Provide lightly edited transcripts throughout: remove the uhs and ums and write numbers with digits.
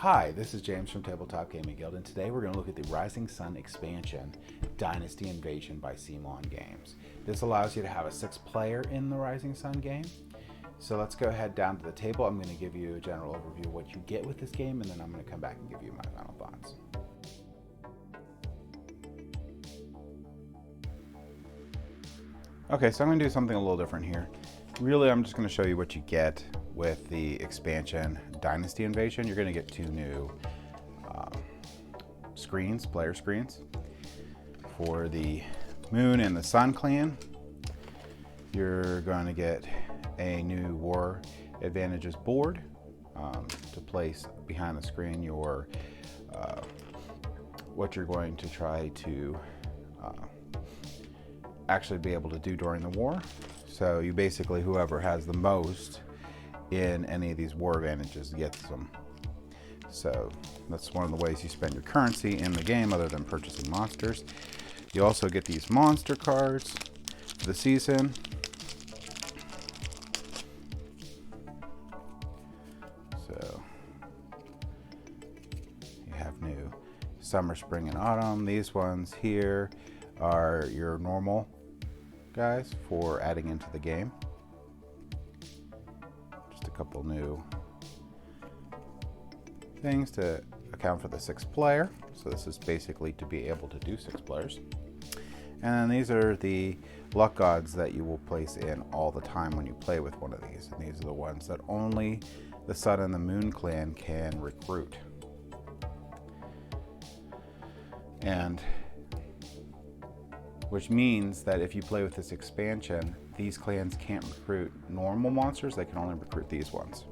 Hi, this is James from Tabletop Gaming Guild, and today we're going to look at the Rising Sun expansion, Dynasty Invasion by CMON Games. This allows you to have a 6-player in the Rising Sun game. So let's go ahead down to the table. I'm going to give you a general overview of what you get with this game, and then I'm going to come back and give you my final thoughts. Okay, so I'm going to do something a little different here. Really, I'm just going to show you what you get with the expansion Dynasty Invasion. You're going to get 2 new player screens. For the Moon and the Sun clan, you're going to get a new War Advantages board to place behind the screen your what you're going to try to actually be able to do during the war. So you basically, whoever has the most in any of these war advantages gets them. So that's one of the ways you spend your currency in the game other than purchasing monsters. You also get these monster cards for the season. So you have new summer, spring, and autumn. These ones here are your normal guys for adding into the game. Just a couple new things to account for the 6th player. So this is basically to be able to do 6 players. And then these are the luck gods that you will place in all the time when you play with one of these. And these are the ones that only the Sun and the Moon clan can recruit. And which means that if you play with this expansion, these clans can't recruit normal monsters, they can only recruit these ones.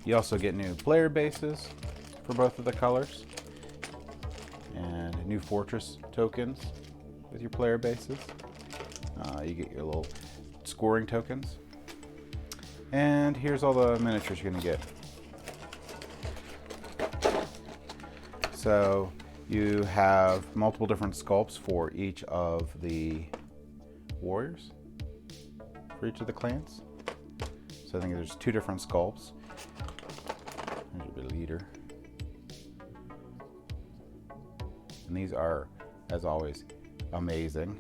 You also get new player bases for both of the colors, and new fortress tokens with your player bases. You get your little scoring tokens. And here's all the miniatures you're going to get. So you have multiple different sculpts for each of the warriors, for each of the clans. So I think there's 2 different sculpts. There's your leader. And these are, as always, amazing.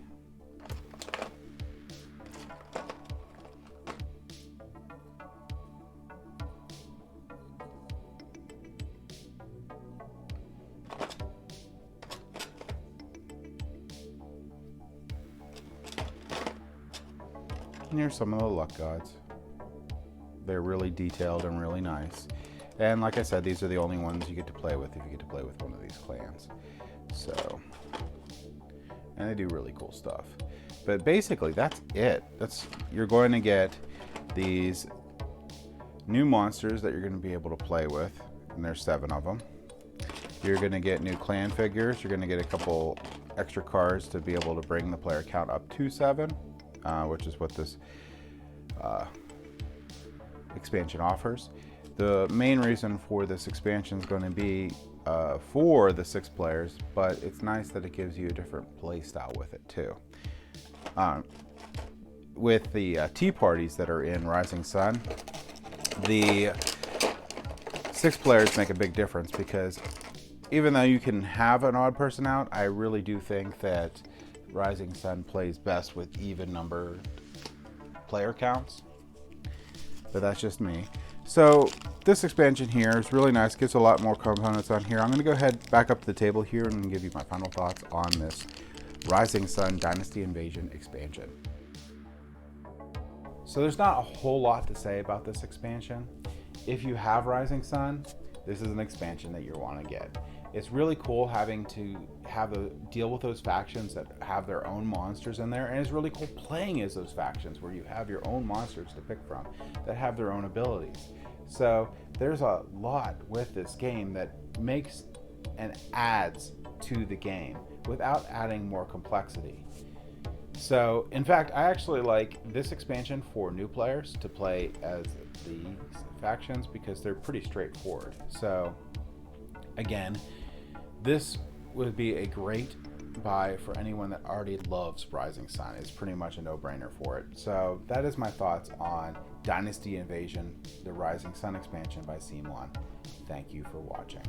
And here's some of the luck gods. They're really detailed and really nice. And like I said, these are the only ones you get to play with if you get to play with one of these clans. So, and they do really cool stuff. But basically, that's it. You're going to get these new monsters that you're going to be able to play with, and there's 7 of them. You're going to get new clan figures. You're going to get a couple extra cards to be able to bring the player count up to 7. Which is what this expansion offers. The main reason for this expansion is going to be for the 6 players, but it's nice that it gives you a different play style with it too. With the tea parties that are in Rising Sun, the 6 players make a big difference, because even though you can have an odd person out, I really do think that Rising Sun plays best with even numbered player counts, but that's just me. So this expansion here is really nice, gets a lot more components on here. I'm going to go ahead back up to the table here and give you my final thoughts on this Rising Sun Dynasty Invasion expansion. So there's not a whole lot to say about this expansion. If you have Rising Sun, this is an expansion that you want to get. It's really cool having to deal with those factions that have their own monsters in there, and it's really cool playing as those factions where you have your own monsters to pick from that have their own abilities. So there's a lot with this game that makes and adds to the game without adding more complexity. So in fact, I actually like this expansion for new players to play as these factions because they're pretty straightforward. So again, this would be a great buy for anyone that already loves Rising Sun. It's pretty much a no-brainer for it. So that is my thoughts on Dynasty Invasion, the Rising Sun expansion by Seam One. Thank you for watching.